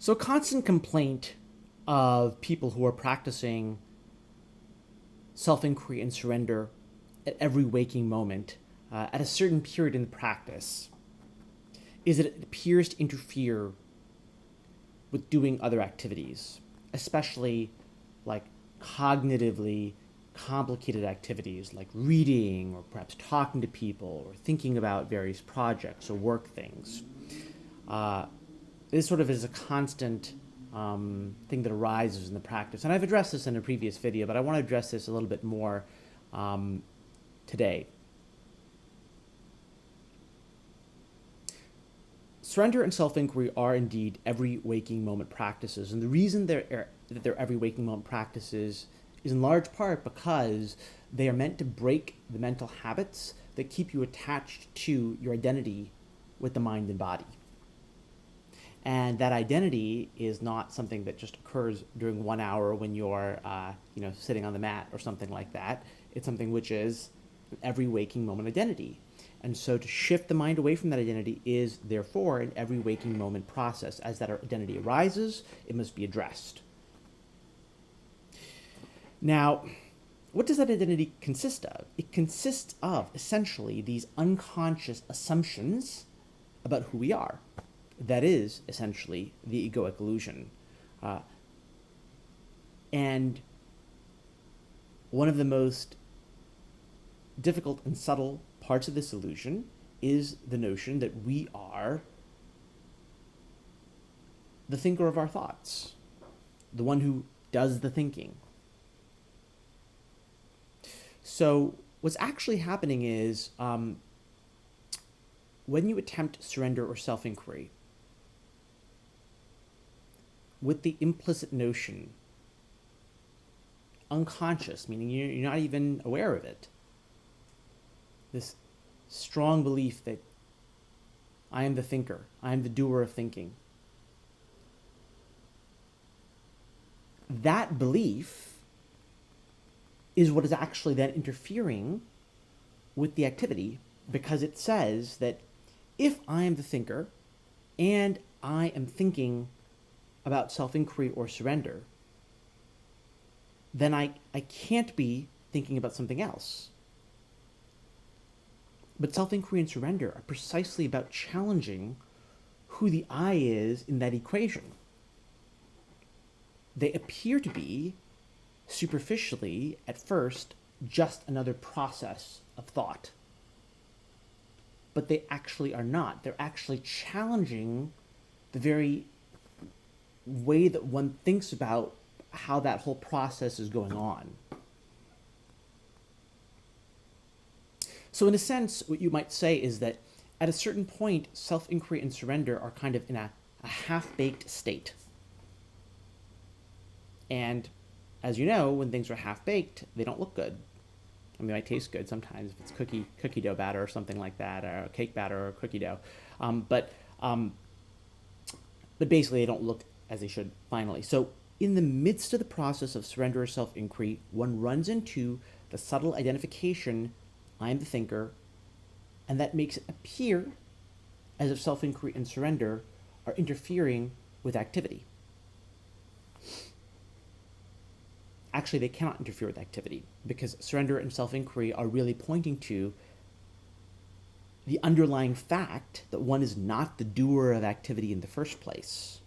So, a constant complaint of people who are practicing self inquiry and surrender at every waking moment at a certain period in the practice is that it appears to interfere with doing other activities, especially like cognitively complicated activities like reading or perhaps talking to people or thinking about various projects or work things. This sort of is a constant thing that arises in the practice. And I've addressed this in a previous video, but I want to address this a little bit more today. Surrender and self-inquiry are indeed every waking moment practices. And the reason that they're every waking moment practices is in large part because they are meant to break the mental habits that keep you attached to your identity with the mind and body. And that identity is not something that just occurs during 1 hour when you're, sitting on the mat or something like that. It's something which is an every waking moment identity. And so to shift the mind away from that identity is therefore an every waking moment process. As that identity arises, it must be addressed. Now, what does that identity consist of? It consists of essentially these unconscious assumptions about who we are. That is essentially the egoic illusion. And one of the most difficult and subtle parts of this illusion is the notion that we are the thinker of our thoughts, the one who does the thinking. So what's actually happening is when you attempt surrender or self-inquiry with the implicit notion, unconscious, meaning you're not even aware of it, this strong belief that I am the thinker, I am the doer of thinking. That belief is what is actually then interfering with the activity, because it says that if I am the thinker and I am thinking about self-inquiry or surrender, then I can't be thinking about something else. But self-inquiry and surrender are precisely about challenging who the I is in that equation. They appear to be, superficially, at first, just another process of thought. But they actually are not. They're actually challenging the very way that one thinks about how that whole process is going on. So in a sense, what you might say is that at a certain point, self-inquiry and surrender are kind of in a half-baked state. And as you know, when things are half-baked, they don't look good. I mean, they might taste good sometimes if it's cookie dough batter or something like that, or cake batter or cookie dough. But basically, they don't look as they should finally. So in the midst of the process of surrender or self-inquiry, one runs into the subtle identification, I am the thinker, and that makes it appear as if self-inquiry and surrender are interfering with activity. Actually, they cannot interfere with activity, because surrender and self-inquiry are really pointing to the underlying fact that one is not the doer of activity in the first place.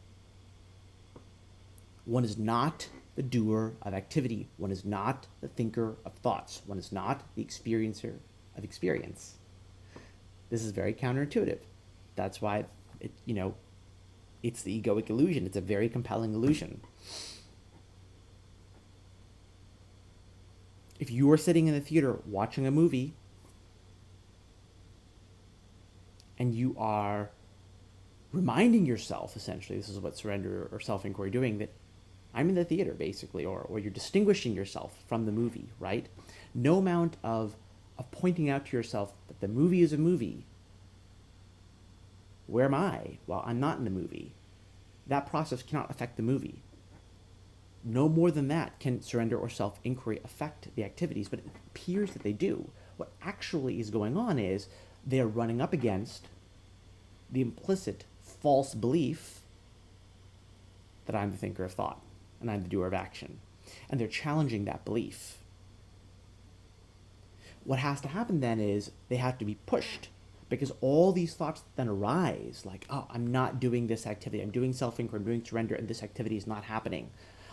One is not the doer of activity. One is not the thinker of thoughts. One is not the experiencer of experience. This is very counterintuitive. That's why it's the egoic illusion. It's a very compelling illusion. If you are sitting in the theater watching a movie and you are reminding yourself, essentially, this is what surrender or self-inquiry are doing, that I'm in the theater, basically, or you're distinguishing yourself from the movie, right? No amount of pointing out to yourself that the movie is a movie. Where am I? Well, I'm not in the movie. That process cannot affect the movie. No more than that can surrender or self-inquiry affect the activities, but it appears that they do. What actually is going on is they are running up against the implicit false belief that I'm the thinker of thought and I'm the doer of action. And they're challenging that belief. What has to happen then is they have to be pushed, because all these thoughts then arise like, oh, I'm not doing this activity. I'm doing self-inquiry, I'm doing surrender, and this activity is not happening.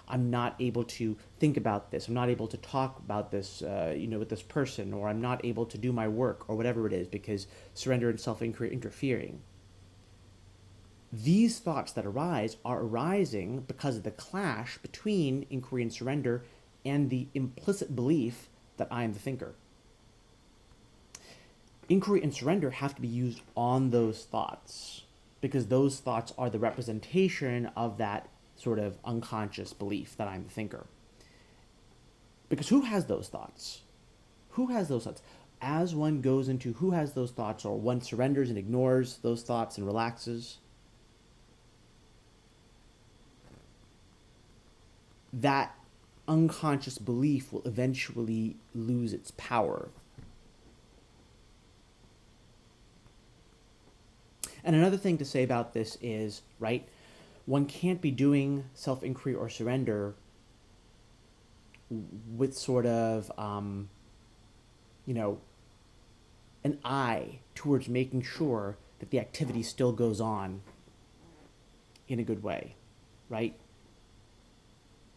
I'm not able to think about this. I'm not able to talk about this, with this person, or I'm not able to do my work, or whatever it is, because surrender and self-inquiry are interfering. These thoughts that arise are arising because of the clash between inquiry and surrender and the implicit belief that I am the thinker. Inquiry and surrender have to be used on those thoughts, because those thoughts are the representation of that sort of unconscious belief that I'm the thinker. Because who has those thoughts? Who has those thoughts? As one goes into who has those thoughts, or one surrenders and ignores those thoughts and relaxes, that unconscious belief will eventually lose its power. And another thing to say about this is, right, one can't be doing self-inquiry or surrender with sort of, an eye towards making sure that the activity still goes on in a good way, right?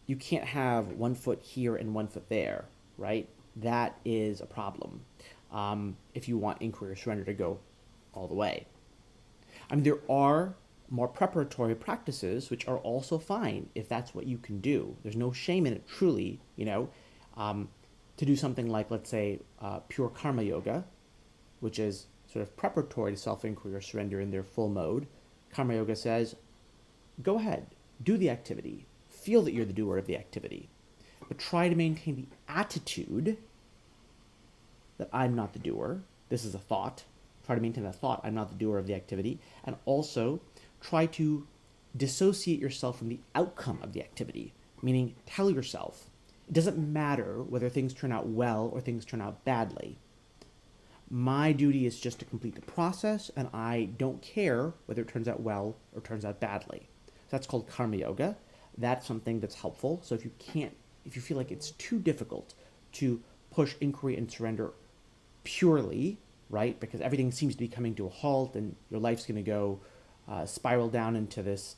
You can't have one foot here and one foot there, right? That is a problem if you want inquiry or surrender to go all the way. I mean, there are more preparatory practices which are also fine if that's what you can do. There's no shame in it, truly, to do something like, let's say, pure karma yoga, which is sort of preparatory to self-inquiry or surrender in their full mode. Karma yoga says, go ahead, do the activity, feel that you're the doer of the activity, but try to maintain the attitude that I'm not the doer. This is a thought. Try to maintain that thought, I'm not the doer of the activity, and also try to dissociate yourself from the outcome of the activity, meaning tell yourself, it doesn't matter whether things turn out well or things turn out badly. My duty is just to complete the process, and I don't care whether it turns out well or turns out badly. So that's called karma yoga. That's something that's helpful. So if you feel like it's too difficult to push inquiry and surrender purely, right, because everything seems to be coming to a halt and your life's going to go spiral down into this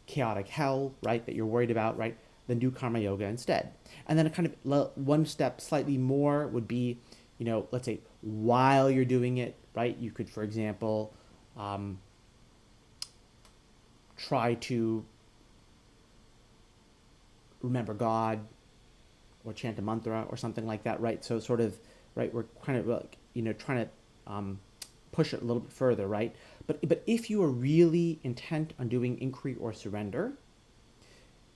chaotic hell, right, that you're worried about, right, then do karma yoga instead. And then a kind of one step slightly more would be, let's say while you're doing it, right, you could, for example, try to remember God or chant a mantra or something like that, right? So sort of, right, we're kind of like, trying to push it a little bit further, right? But if you are really intent on doing inquiry or surrender,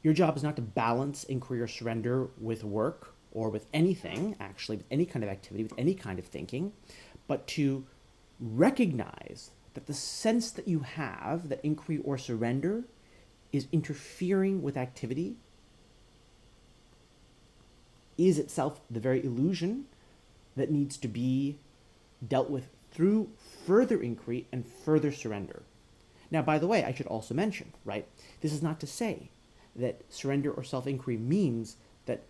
your job is not to balance inquiry or surrender with work or with anything, actually, with any kind of activity, with any kind of thinking, but to recognize that the sense that you have that inquiry or surrender is interfering with activity is itself the very illusion that needs to be dealt with through further inquiry and further surrender. Now, by the way, I should also mention, right, this is not to say that surrender or self-inquiry means that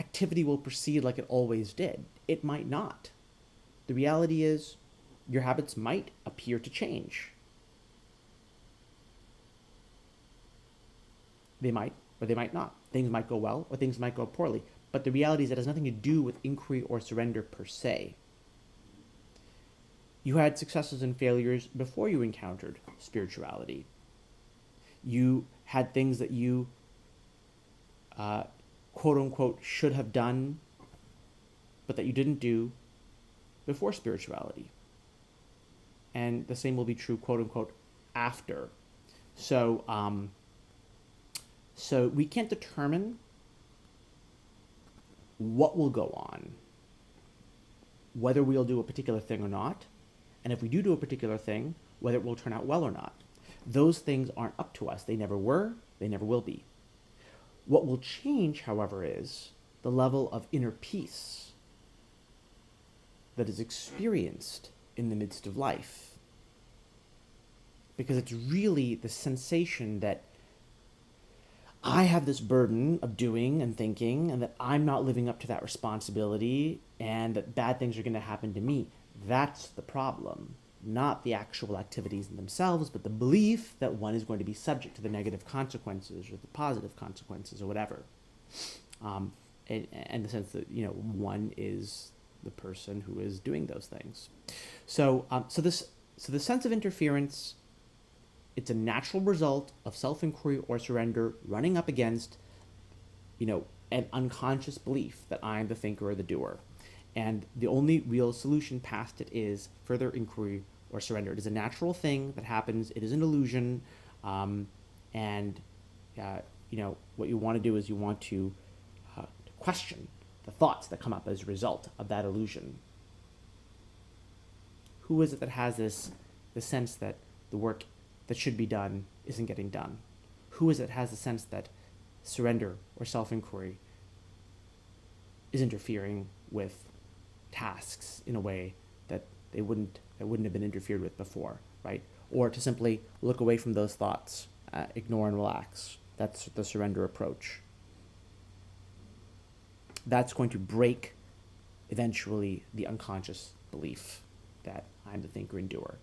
activity will proceed like it always did. It might not. The reality is your habits might appear to change. They might, or they might not. Things might go well, or things might go poorly. But the reality is that it has nothing to do with inquiry or surrender per se. You had successes and failures before you encountered spirituality. You had things that you, quote unquote, should have done, but that you didn't do before spirituality. And the same will be true, quote unquote, after. So we can't determine what will go on, whether we'll do a particular thing or not, and if we do a particular thing, whether it will turn out well or not. Those things aren't up to us. They never were, they never will be. What will change, however, is the level of inner peace that is experienced in the midst of life. Because it's really the sensation that I have this burden of doing and thinking, and that I'm not living up to that responsibility, and that bad things are going to happen to me. That's the problem. Not the actual activities in themselves, but the belief that one is going to be subject to the negative consequences or the positive consequences or whatever. And the sense that, one is the person who is doing those things. So the sense of interference, it's a natural result of self-inquiry or surrender running up against, an unconscious belief that I'm the thinker or the doer. And the only real solution past it is further inquiry or surrender. It is a natural thing that happens. It is an illusion. And, what you want to do is you want to question the thoughts that come up as a result of that illusion. Who is it that has the sense that the work that should be done isn't getting done? Who is it that has the sense that surrender or self-inquiry is interfering with tasks in a way that they wouldn't have been interfered with before, right? Or to simply look away from those thoughts, ignore and relax. That's the surrender approach. That's going to break eventually the unconscious belief that I'm the thinker and doer.